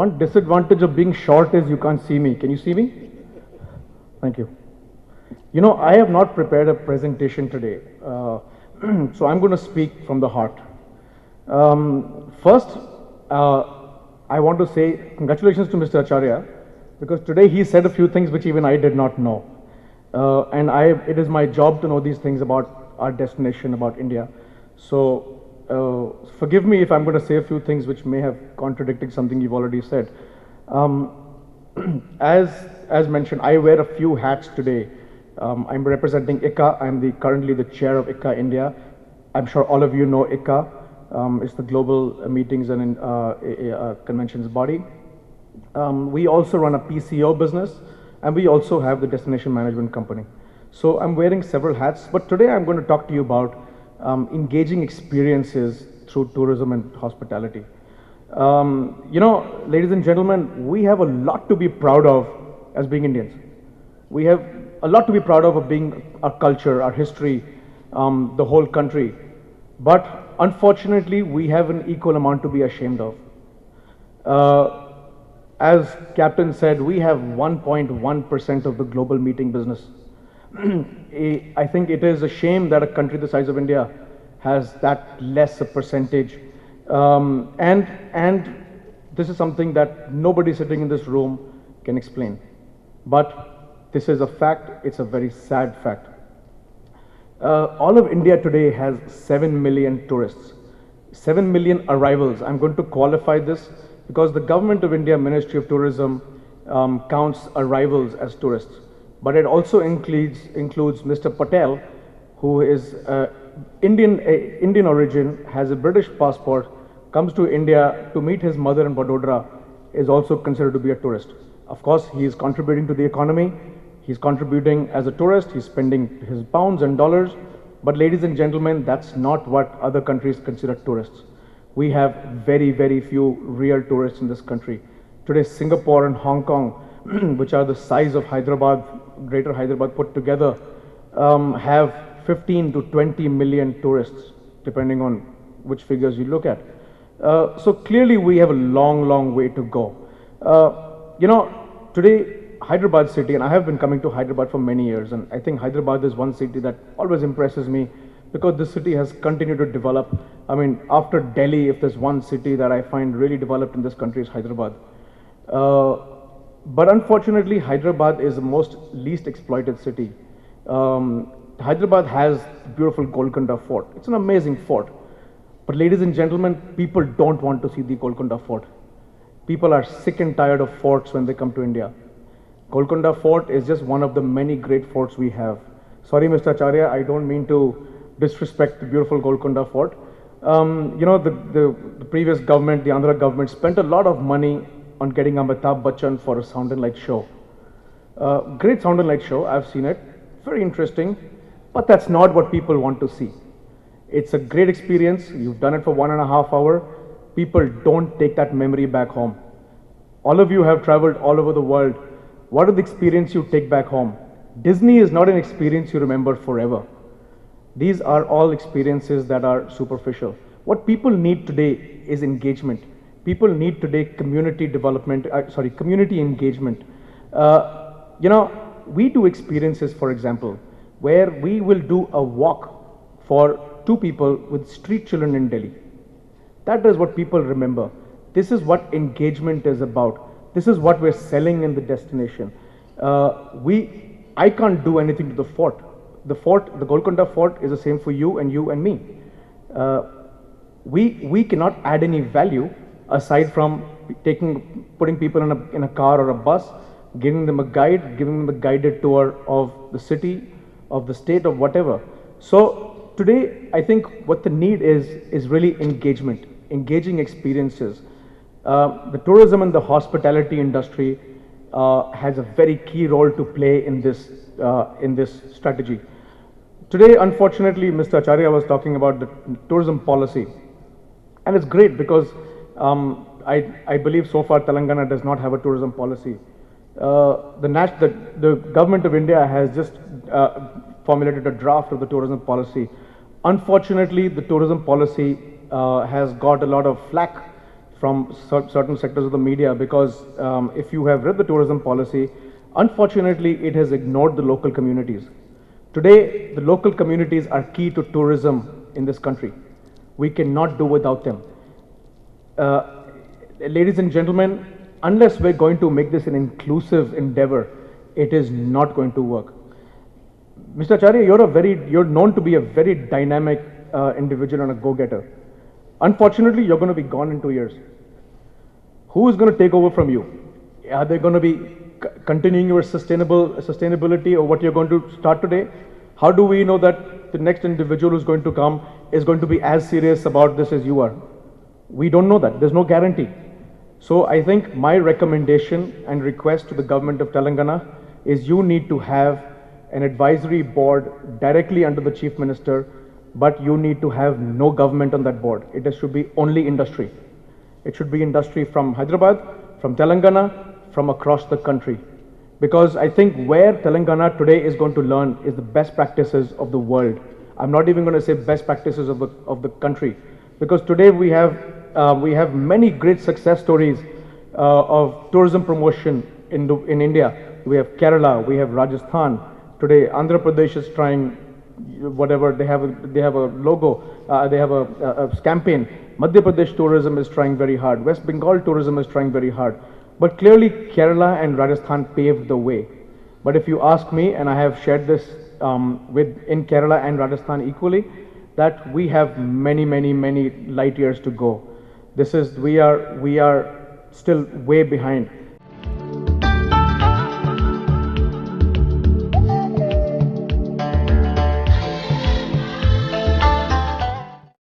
One disadvantage of being short is you can't see me. Can you see me? Thank you. You know, I have not prepared a presentation today, so I'm going to speak from the heart. First, I want to say congratulations to Mr. Acharya, because today he said a few things which even I did not know. And it is my job to know these things about our destination, about India. So forgive me if I'm going to say a few things which may have contradicted something you've already said. As mentioned, I wear a few hats today. I'm representing ICCA. I'm currently the chair of ICCA India. I'm sure all of you know ICCA. It's the global meetings and conventions body. We also run a PCO business, and we also have the destination management company. So I'm wearing several hats, but today I'm going to talk to you about engaging experiences through tourism and hospitality. You know, ladies and gentlemen, we have a lot to be proud of as being Indians. We have a lot to be proud of being our culture, our history, the whole country. But unfortunately, we have an equal amount to be ashamed of. As Captain said, we have 1.1% of the global meeting business. I think it is a shame that a country the size of India has that less a percentage. And this is something that nobody sitting in this room can explain. But this is a fact, it's a very sad fact. All of India today has 7 million tourists, 7 million arrivals. I'm going to qualify this because the Government of India Ministry of Tourism counts arrivals as tourists. But it also includes Mr. Patel, who is Indian origin, has a British passport, comes to India to meet his mother in Vadodara, is also considered to be a tourist. Of course, he is contributing to the economy. He's contributing as a tourist. He's spending his pounds and dollars. But ladies and gentlemen, that's not what other countries consider tourists. We have very, very few real tourists in this country. Today, Singapore and Hong Kong, which are the size of Hyderabad, Greater Hyderabad put together, have 15 to 20 million tourists, depending on which figures you look at. So clearly we have a long, long way to go. You know, today Hyderabad city, and I have been coming to Hyderabad for many years, and I think Hyderabad is one city that always impresses me because this city has continued to develop. I mean, after Delhi, if there's one city that I find really developed in this country, is Hyderabad. But unfortunately, Hyderabad is the most least exploited city. Hyderabad has the beautiful Golconda Fort. It's an amazing fort. But ladies and gentlemen, people don't want to see the Golconda Fort. People are sick and tired of forts when they come to India. Golconda Fort is just one of the many great forts we have. Sorry, Mr. Acharya, I don't mean to disrespect the beautiful Golconda Fort. You know, the previous government, the Andhra government, spent a lot of money on getting Amitabh Bachchan for a sound and light show. Great sound and light show, I've seen it, very interesting, but that's not what people want to see. It's a great experience, you've done it for 1.5 hours, people don't take that memory back home. All of you have traveled all over the world. What is the experience you take back home? Disney is not an experience you remember forever. These are all experiences that are superficial. What people need today is engagement. People need today community development, community engagement. You know, we do experiences, for example, where we will do a walk for 2 people with street children in Delhi. That is what people remember. This is what engagement is about. This is what we're selling in the destination. I can't do anything to the fort. The Golconda Fort is the same for you and me. We cannot add any value aside from putting people in a car or a bus, giving them a guide, giving them a guided tour of the city, of the state, of whatever. So today, I think what the need is really engagement, engaging experiences. The tourism and the hospitality industry has a very key role to play in this strategy. Today, unfortunately, Mr. Acharya was talking about the tourism policy, and it's great because I believe so far Telangana does not have a tourism policy. The government of India has just formulated a draft of the tourism policy. Unfortunately, the tourism policy has got a lot of flack from certain sectors of the media, because if you have read the tourism policy, unfortunately it has ignored the local communities. Today, the local communities are key to tourism in this country. We cannot do without them. Uh, Ladies and gentlemen, unless we're going to make this an inclusive endeavor, it is not going to work. Mr. Acharya, you're known to be a very dynamic individual and a go-getter. Unfortunately, you're going to be gone in 2 years. Who is going to take over from you? Are they going to be continuing your sustainability or what you're going to start today? How do we know that the next individual who's going to come is going to be as serious about this as you are? We don't know that. There's no guarantee. So I think my recommendation and request to the government of Telangana is you need to have an advisory board directly under the Chief Minister, but you need to have no government on that board. It should be only industry. It should be industry from Hyderabad, from Telangana, from across the country. Because I think where Telangana today is going to learn is the best practices of the world. I'm not even going to say best practices of the country, because today we have many great success stories of tourism promotion in India. We have Kerala, we have Rajasthan. Today, Andhra Pradesh is trying whatever they have a logo, they have a campaign. Madhya Pradesh tourism is trying very hard. West Bengal tourism is trying very hard. But clearly, Kerala and Rajasthan paved the way. But if you ask me, and I have shared this in Kerala and Rajasthan equally, that we have many light years to go. We are still way behind.